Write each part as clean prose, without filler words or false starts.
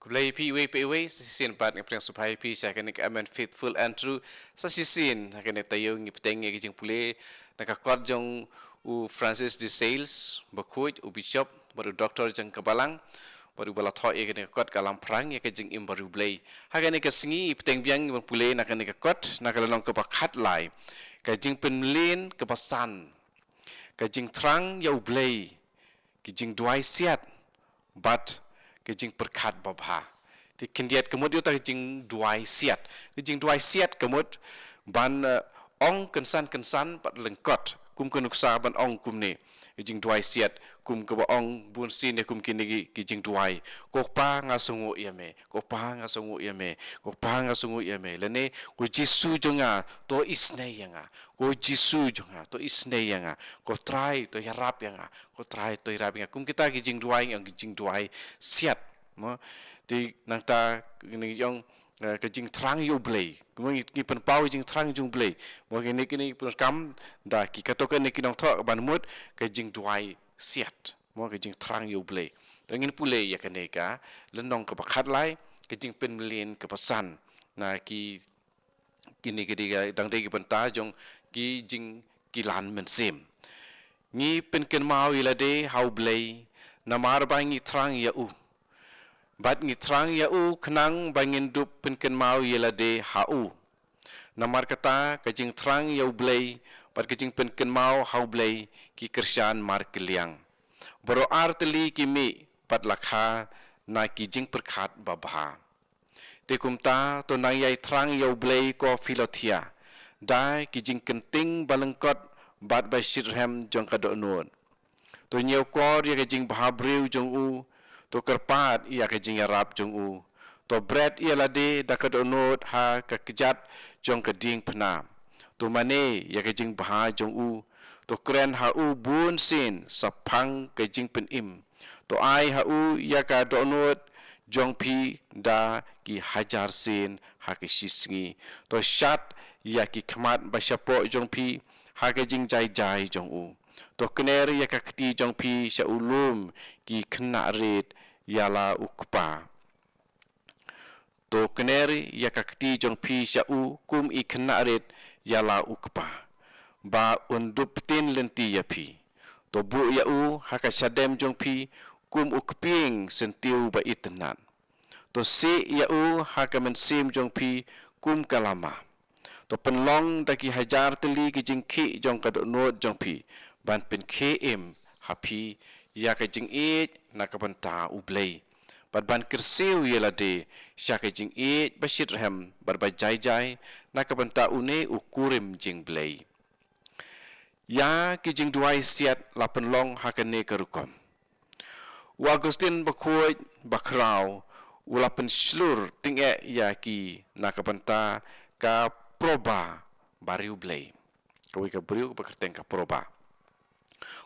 Kulay PWPW sisin pat ng prang supaya pi sa kanik amen faithful and true sa sisin kanik tayo ng ipteng ng kijing puli nakakot jong u Francis de Sales bakuj u bishop baru doktor jang kabalang baru bala tho e kanik kot kalam prang ya kijing im baru blay hagan ka singi ipteng biang ng puli na kanik kot nakalalong ka pakat lai kijing penlin kepasan kijing trang ya blay kijing duai siat bat kijing perkat babha ti kendiat kemud yuta kijing duai siat kemud ban ong kensan pat lengkot kum kenuksa ban ong kum ni kijing duai siat kum ke ong bun sin ya kum kini kijing duai kokpa ngasungu yame lene ko jisu jonga to isne yanga ko jisu jonga to isne yanga ko try to yarap yanga ko try to yarap yanga kum kita kijing duai siat mo ti nang ta ni yong kijing trang yo blay kum ni pen pau kijing trang jung blay mo kini pun kam da ki katokan ni kinong tho ban mut kijing duai siat mo kijing trang yo blay dangin pule ya kaneka lenong ke pakhat lai kijing pen melin ke pesan na kini dang dei benta jong kijing kilan men sim ni pen ken mau ila de how blay na mar bangi trang ya u bat ngi trang ya u kenang bangin dup pen ken mau ila de ha u na mar kata kijing trang ya u blay bat kijing pen ken mau how blay ki kersyan mar keliang boro arteli kimi pat lakha na kijing perkhat babha te kumta to nang yai trang yau blay ko filothia dai kijing kenting balengkot bat ba shirhem jong kado nun to nyeu kor ya kijing bahabriu jong u to kerpat ya kijing yarap jong u to bread ya lade da kado nut ha ka kejat jong keding pna to mane ya kijing baha jong u to kren ha u bun sin sapang kijing pen im to ai ha u ya ka do nut jong pi da ki hajar sin ha ki shisngi to shat ya ki khmat ba shapo jong pi ha ke jing jai jong u to kner ya ka kti jong pi sha ulum ki khna ret ya la ukpa to kner ya ka kti jong pi sha u kum I khna ret ya la ukpa ba undup tin lenti ya pi to bu ya u ha ka shadem jong pi kum ukping sentiu ba itnan to si ya u ha ka men sim jong pi kum kalama to penlong da ki hajar teli ki jing khi jong ka do no jong pi ban pen khe em ha pi ya ka jing e na ka ban ta u blay ban kersiu ya la de sha ka jing e ba shit hem bar ba jai na ka ban ta u ne u kurim jing blay ya ki jing duai siat la penlong ha ka ne ka rukom Agustin bakuj bakrau ulapan slur tingge ya ki nakapanta ka proba bariu blay kawi ka bariu bakerteng ka proba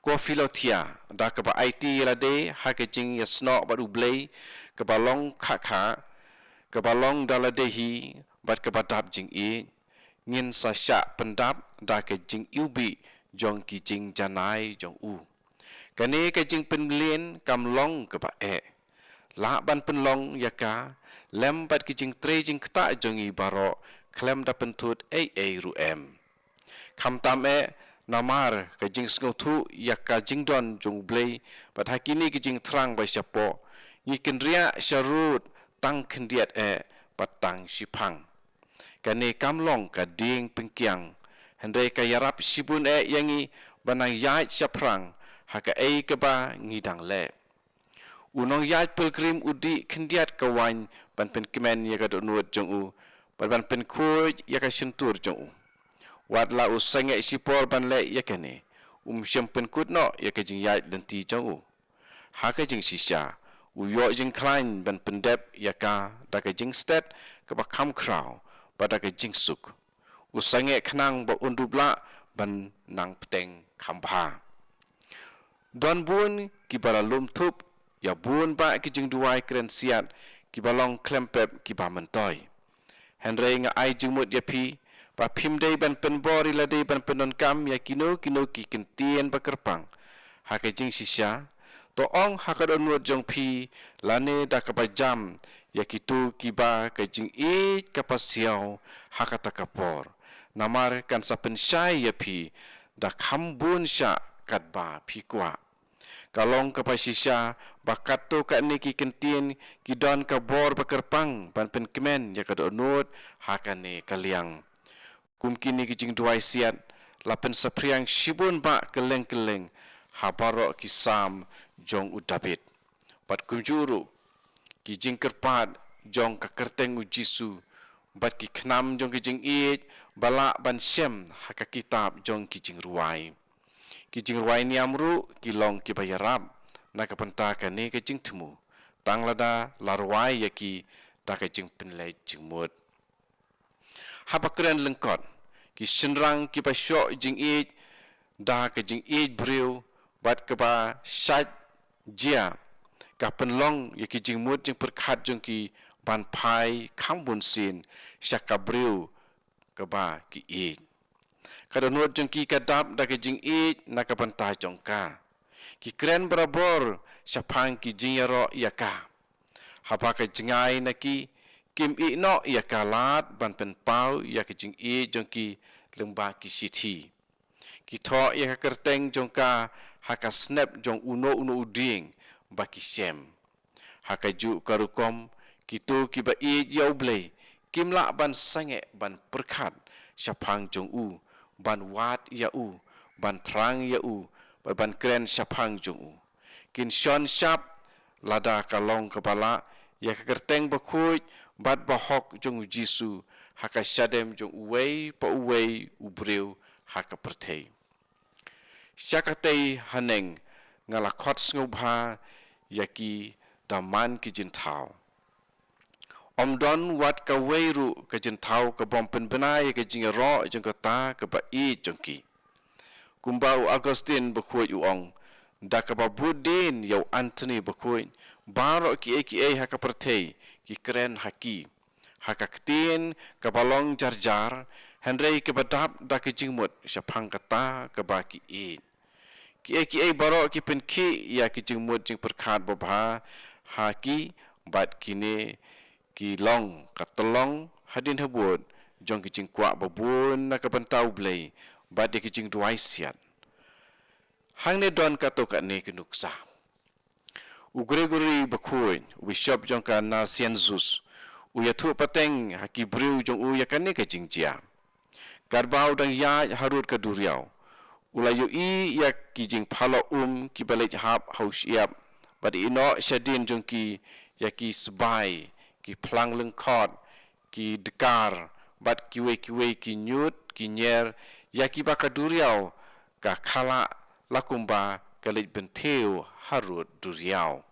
ko filotia da ka ba IT la de hakajing ya sno baru blay ka balong kha ka balong dala de hi bat ka badap jing e ngin sa sha pendap da ka jing ubi jong ki jing janai jong u kani ka jing penlien kam long ka ba la ban penlong yaka lem bat ki jing tre jing kta jongi baro klem da pentut ru em kam tam namar ka jing snothu yaka jing don jong blay bat hakini ki jing trang ba shapo ni kendria sharut tang kendiat patang shipang kani kam long ka ding pengkiang hendre ka yarap sibun yangi banang yait shaprang haka ke ba ngidang le unong yat pilgrim udi kendiat kawan ban pen kemen ya ka nuot jong u ban pen kuj ya ka sentur jong u wat la u sange sipor ban le ya kene syempen kut no ya ka jing yat lenti jong u haka jing sisa u yo jing klein ban pendep ya ka da ka jing stet ka ba kam krau ba da ka jing suk u sange khnang ba undubla ban nang pteng khambha Don bun ki bara lum thup ya bun ba ki jing duai kren siat ki balong klempep ki ba mentoy henre nga ai jumut ya pi pa phim dei ban pen bori la dei ban penon kam ya kino ki kentien ba kerpang ha ke jing sisya to ong ha ka don jong pi lane da ka ba jam yakitu kiba kajing it kapasiao hakata kapor namar kan sa pensyai yapi da kambun sya katba pikwa kalong kapasisya bakato ka ni ki kentin ki don ka bor bakerpang ban pen kemen ya kadonut hakane kaliang kumkini ki jing duai siat lapen sapriang shibun ba keleng-keleng habaro kisam jong udabit pat kumjuru ki jing kerpat jong ka kerteng ujisu bat ki khnam jong ki jing it bala ban sem haka kitab jong ki jing ruai ni amru ki long ki bayarab na ka penta ka ni ki jing temu tanglada larwai yaki da ka jing penlai jing mut hapa keren lengkot ki senrang ki pasyo jing it da ka jing it briu bat ka ba shat jia ka penlong yaki jing mut jing perkhat jong ki ban pai kambun sin syakabriu ka ba ki it kadonot jong ki kadap da ka jing it na ka penta jong ka ki kren barabor syapang ki jing yaro yaka hapa ka jingai na ki kim i no yakalat ban pen pau ya ki jing i jong ki lengba ki siti ki tho ya ka kerteng jong ka haka snap jong uno uding ba ki sem haka ju karukom ki tu ki ba i yau blei kimla ban sange ban perkhat syapang jong u ban wat ya u ban trang ya u ban kren syapang jong u kin shon syap lada kalong kepala ya ka kerteng ba khuj bat bahok jong Jisu haka syadem jong uwei pa uwei ubreu haka pertei syakatei haneng ngalakot ngubha yaki daman ki jintau omdon wat ka weiru ka jintau ka bompen benai ka jingero jong kata ka ba i jongki kumbau Agustin bakhuj uong da ka ba budin yau Anthony bakhuj baro ki haka pertei ki keren haki haka ketin ka balong jar Henry ke badap da ki jingmut syapang kata ka ba ki ki baro ki pen ki ya ki jingmut jing perkhat babha haki bat kini ki long katolong hadin habut jong ki jing kwa babun na ka bantau blei bat ki jing duai siat hang ne don ka to ka ne ki nuksa Gregory bakhuj bishop jong ka na Sienzus uyathu pateng haki briu jong u yakane ka jingjia karbau dang ya harut ka duriau ulayu i yak ki jing phalo ki balej hap hausiap bad ino syadin jong ki yaki sbai ki phlang lengkhot ki dekar bad kiwe ki nyut ki nyer yaki baka duriau ka khala lakumba kalej benteu harut duriau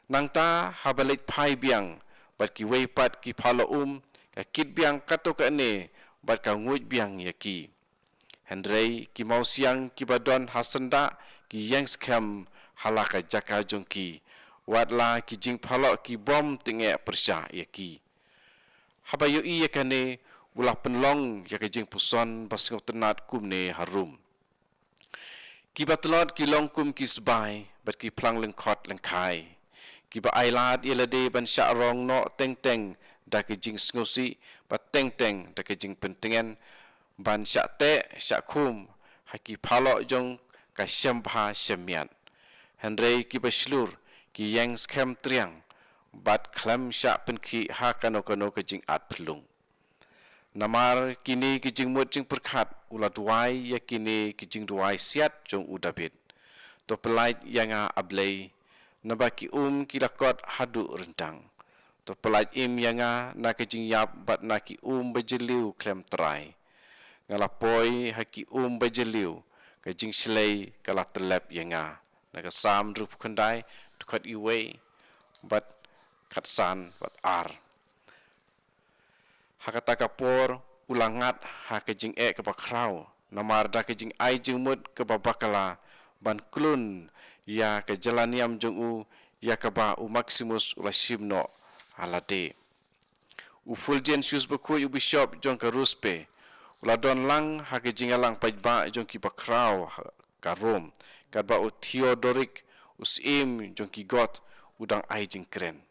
nangta habalit pai biang bat ki weipat ki phalo ka kit biang kato ka ne bat ka nguj biang yaki Henry ki mausiang ki badon hasanda ki yangskham halaka jaka jongki watla ki jing phalo ki bom tinge persya yaki habayo i yakane ulah penlong yaka jing puson basngo tenat kumne harum ki batlot ki longkum ki sbai bat ki phlang lengkhot lengkai ki ba ailat ilade ban sya rong no teng da ki jing sngosi ba teng da ki jing pentengen ban sya te sya khum haki phalo jong ka syambha syamiat Henry ki baslur ki yang skam triang bat khlam sya penki ha kano ka jing at phlung namar kini ki jing mut jing perkhat ula duai ya kini ki jing duai siat jong udabit to pelait yanga ablei nabaki ki lakot hadu rentang to pelait yanga na ki jing yap bat na ki bejeliu klem trai ngalapoi haki bejeliu ka jing slei kala telep yanga na ka sam rup khandai tukhat iwe bat khatsan bat ar hakata kapor ulangat haka jing ka bakrau namar da ka jing ai jing mut ka babakala ban klun ya ka jalaniam jong u ya ka ba Maximus ulashimno alade Fulgentius bakhuj bishop jong ka ruspe uladon lang haka jing alang pajba jong ki bakrau ka Rom ka ba Theodoric usim jong ki got udang ai jing kren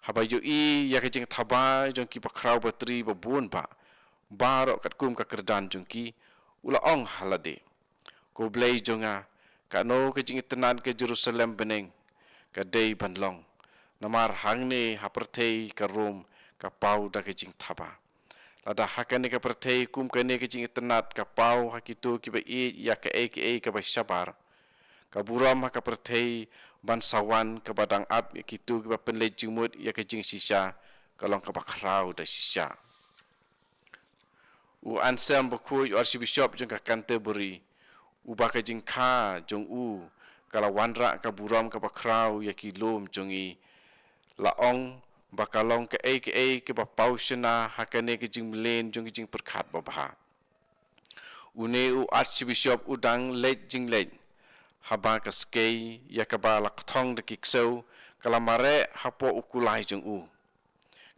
habayu i ya kejing thaba jong ki pakrau batri babun ba baro kat kum ka kerdan jong ki ula ong halade ko blai jonga ka no kejing tenan ke Jerusalem beneng ka dei banlong namar hangne hapertei ka rom ka pau da kejing thaba lada hakane ka pertei kum kane kejing tenat ka pau hakitu ki ba i ya ka e ka ba sabar ka buram ka pertei ban sawan ka badang ap kitu ki ba penle jumut ya kejing sisa kalong ka bakrau da sisa u ansem ba ku archbishop jong ka Canterbury u ba kejing kha jong u kala wanra ka buram ka bakrau ya ki lom jong i laong bakalong ke ba pausena hakane ke jing len jong jing perkhat ba bah une u archbishop udang let jing let haba ka skei ya ka ba lak thong de kikso kala mare hapo ukulai jong u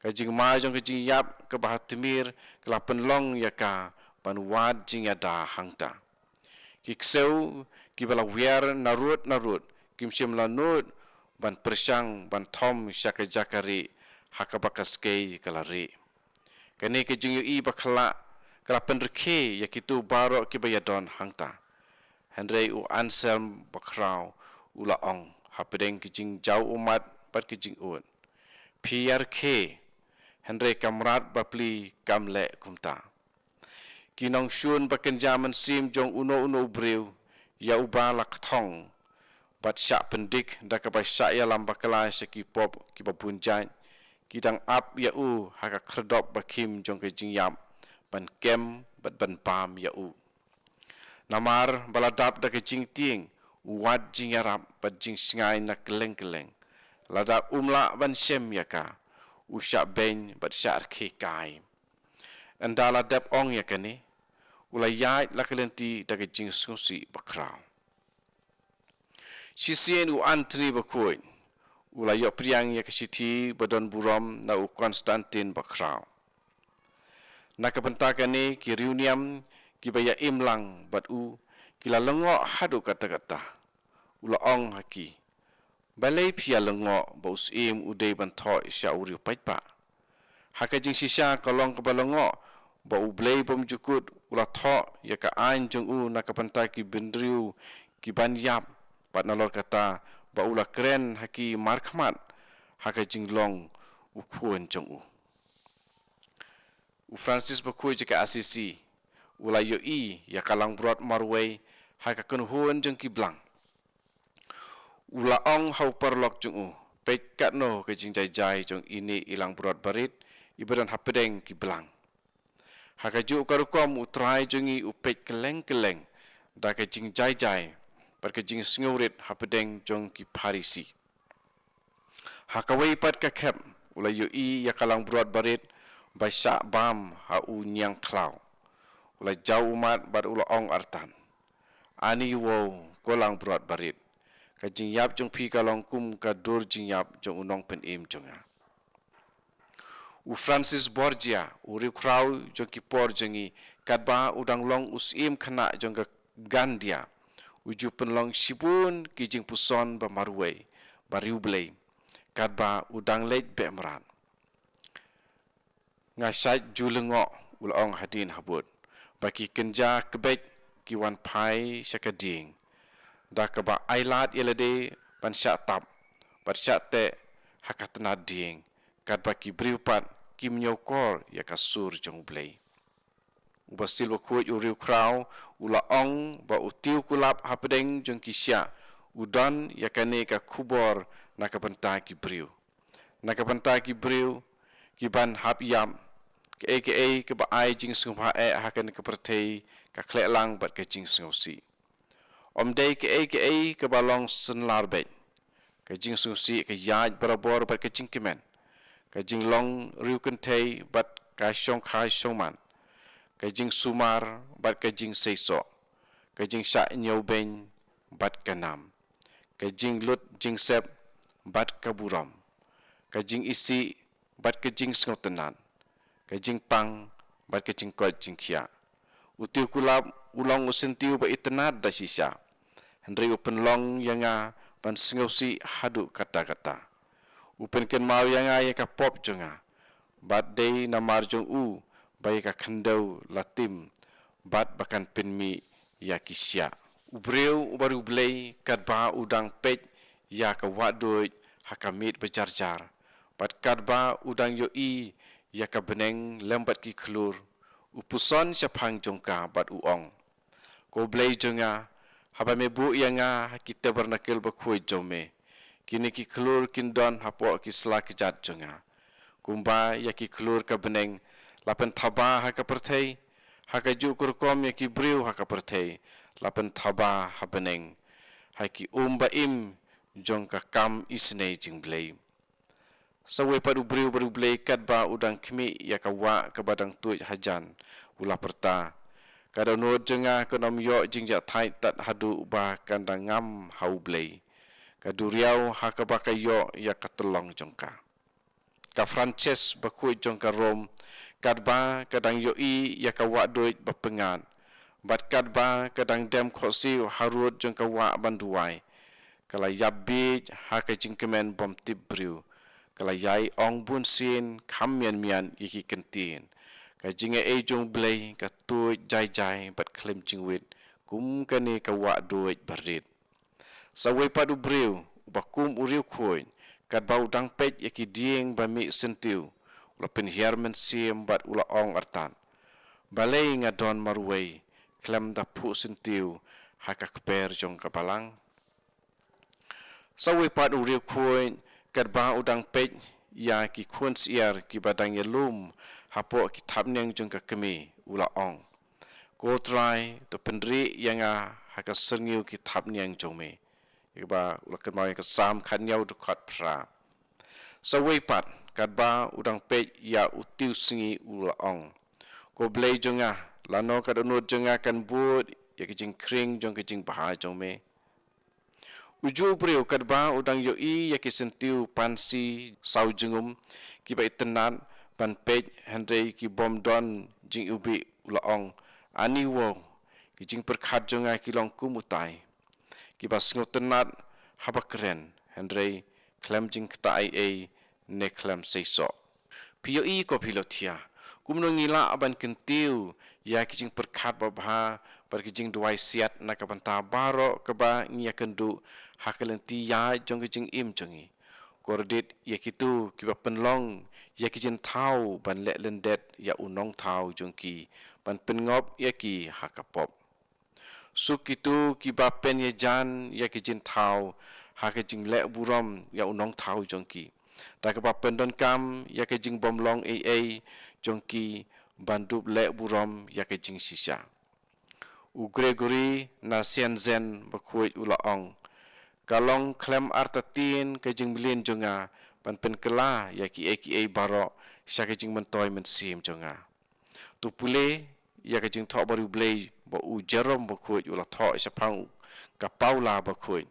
ka jing ma jong ke jing yap ka ba timir kala penlong ya ka panwad jing ya da hangta kikso ki bala wiar narut kim sim la nut ban persang ban thom syaka jakari hakabakas kalari kani ke jing i bakhala kala penrke ya kitu baro ki bayadon hangta Henry u Anselm bakrau ula ong hapedeng ki jing jau umat pat ki jing un PRK Henry kamrat bapli kamle kumta kinong shun bakenjaman sim jong uno breu ya ubalak thong bat syak pendik da ka ba syak ya lam bakala seki pop ki bapunjan kidang ap ya u haka kredop bakim jong ke jingyam ban kem bat ban pam ya u namar baladap da ke jing ting wad jing yarap bat jing singai na keleng lada umla ban sem ya ka usyak ben bat syak ke kai andala dap ong ya kani ulayai lakelenti da ke jing susi bakrau sisien u antri bakoi ulayo priang ya kesiti badon buram na u Konstantin bakrau nak bentakane ki reuniam ki baya imlang bat u kila lengo hadu kata-kata ula ong haki balai pia lengo ba usim udai bantho isya uri paitpa haka jing sisa kolong ka balengo ba u blai bom jukut ula tho ya ka an jong u nak bentaki bendriu ki ban yap pat nalor kata ba ula keren haki markhmat haka jinglong u kuon jong u Francis bakui jika asisi ula yo i ya kalang brot marway haka kunhuon jong ki blang ula ong hau perlok jong u pet kat no ke jing jai jong ini ilang brot barit ibadan hapedeng ki blang haka ju karukom utrai jongi u pet keleng da ke jing jai par ke jing sngurit hapedeng jong ki parisi hakawai pat ka khep ula yo i ya kalang brot barit ba sya bam ha u nyang klau ula jau umat bar ula ong artan ani wo kolang brot barit ka jing yap jong pi kalong kum ka dur jing yap jong unong pen im jonga u Francis Borgia u ri krau jong ki por jongi katba udang long usim khana jong ka gandia uju penlong sibun ki jing puson ba marway ba riublei katba udang leit be mran ngasat julengo ulong hadin habut baki kenja kebek ki wan pai sakading da ka ba ailat yelade ban syak tap bat syak te hakatna ding kat baki briupat kim nyokor ya kasur jong blei ubasil bakut uriu krau ula ong ba utiu kulap hapedeng jong kisya udan yakane ka kubor nakapenta ki briu ki ban hap yam ke ba ai jing sungha hakan ka pertei ka klelang bat ka jing sungsi om dei ke balong senlar bet ka jing sungsi ka yaj barabor bat ka jing kemen ka jing long riu kentei bat ka shong khai shongman ka jing sumar bat ka jing seiso ka jing sha nyau ben bat ka nam ka jing lut jing sep bat ka buram ka jing isi bat ka jing sngotenan ka jing pang bat ka jing kot jing khia utiu kulap ulong usentiu ba itenat da sisa hendri upen long yanga ban sngosi hadu kata-kata upen ken mau yang ay ka pop jonga bat day na marjong bay ka khandau latim bat bakan penmi ya kisya ubreu baru blay kat ba udang pej ya ka wadoi hakamit bejarjar bat kat ba udang yo ya ka beneng lembat ki klur upuson syapang jongka bat uong ko blay jonga haba me bu yanga kita bernakil bakhui jome kini ki klur kindon hapo ki slak jat jonga kumba ya ki klur ka beneng lapen thaba ha ka perthei ha ka ju kur kom ya ki briu ha ka perthei lapen thaba ha beneng ha ki ba im jong ka kam isnei jing blei sawe padu briu baru blei kat ba udang kmi ya ka wa ka badang tu hajan ula perta kada no jenga ka nom yo jing ja thai tat hadu ba kandang ngam hau blei ka duriau ha ka ba ka yo ya ka telong jongka ka Frances bakui jongka Rom kadba kadang yoi ya ka wa doit bapengan bat kadba kadang dem khosi harut jongka wa banduai kala yabbi ha ka jingkemen bom tibriu kala yai ong bun sin kham mian yiki kentin ka jinge e jong blei ka tu jai jai bat klem jingwit kum kani ka wa doit barit sawe padu briu bakum uriu khoin kat bau dang pej yaki dieng ba mi sentiu ula pen hiarmen siem bat ula ong artan balei ngadon marwei klem da pu sentiu haka kper jong kapalang sawe pat uri khoin kat ba udang pej ya ki khun siar ki badang yelum hapo ki thapneng jong ka kemi ula ong ko try to penri yanga haka sengiu ki thapneng jong me iba ula kemau ka sam khan yau tu khat pra sawe pat kat ba udang pej ya utiu singi ula ong ko blei jonga lano ka donut jonga kan but ya kijing kring jong kijing baha jong me uju priu kat ba udang yo ya kisentiu pansi sau jengum ki ba itenan pan pej handai ki bom don jing ubi ula ong ani wo kijing perkhat jonga ki long kumutai ki ba sngotenat haba keren handai klem jing kta ai ne klem seiso pio ko pilotia kumno ngila aban kentiu ya kijing perkhat babha par kijing duai siat na ka banta baro ka ba ngia kendu hakalenti ya jong kijing im jongi kordit ya kitu ki ba penlong ya kijin thau ban le lendet ya unong thau jongki ban pengop ya ki hakapop suk itu ki ba pen ya jan ya kijin thau ha kijing le buram ya unong thau jongki da ka ba pendon kam ya kijing bomlong ai jongki bandup le buram ya kijing sisa u Gregory na sianzen bakhuit ulaong kalong klem artatin kijing bilin jonga pan pen kela ya ki eki baro sya kijing mentoy mensim jonga tu pule ya kijing tho baru blei bo u jerom bakhuit ula tho sapang ka paula bakhuit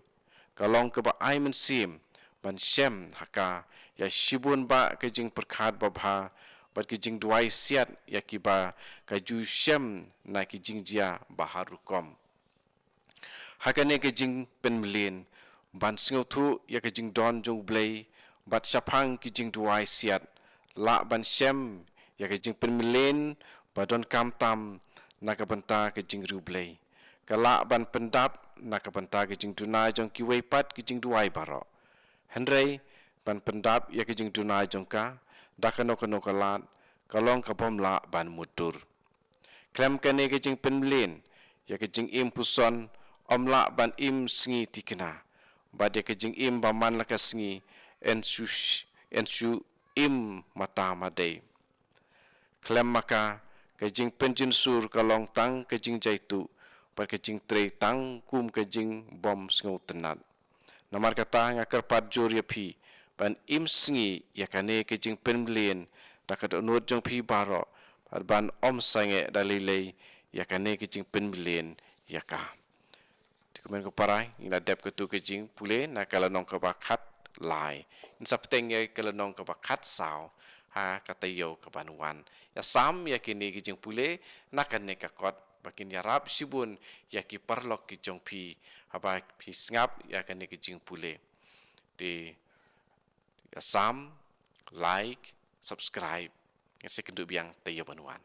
kalong ka ba ai mensim ban shem haka ya shibun ba kijing perkhat babha bat kijing duai siat ya ki ba ka ju shem na kijing jia baharukom hakane kijing penmelin ban singothu ya kijing don jong blei bat sapang kijing duai siat la ban shem ya kijing penmelin badon kamtam na ka banta kijing rublei kala ban pendap na ka banta kijing dunai jong kiwei pat kijing duai baro henrei ban pendap ya kijing dunai jong ka dakano kano kalat kalong ka bomla ban mutur klem kane kijing penmelin ya kijing impuson omla ban im singi tikena bade kijing im baman la kasngi ensu im mata madai klem maka kijing penjin sur kalong tang kijing jaitu par kijing tre tang kum kijing bom sngo tenat namar kata ngakar pat jor ya phi ban im singi ya kane kijing penmelin takat onot jong phi baro ban om sange dalilei ya kane kijing penmelin ya ka komen ko parai ina dep ko tu kijing pule na kala nong ka bakhat lai in sapteng ye kala nong ka bakhat sao ha katayo ka banuan ya sam ya kini kijing pule na kan ne ka kot bakin ya rap sibun ya ki parlok ki jong phi haba phi ngap ya kan ne kijing pule ti Ya, like, subscribe. Yang saya kenduk biang tayo banuan.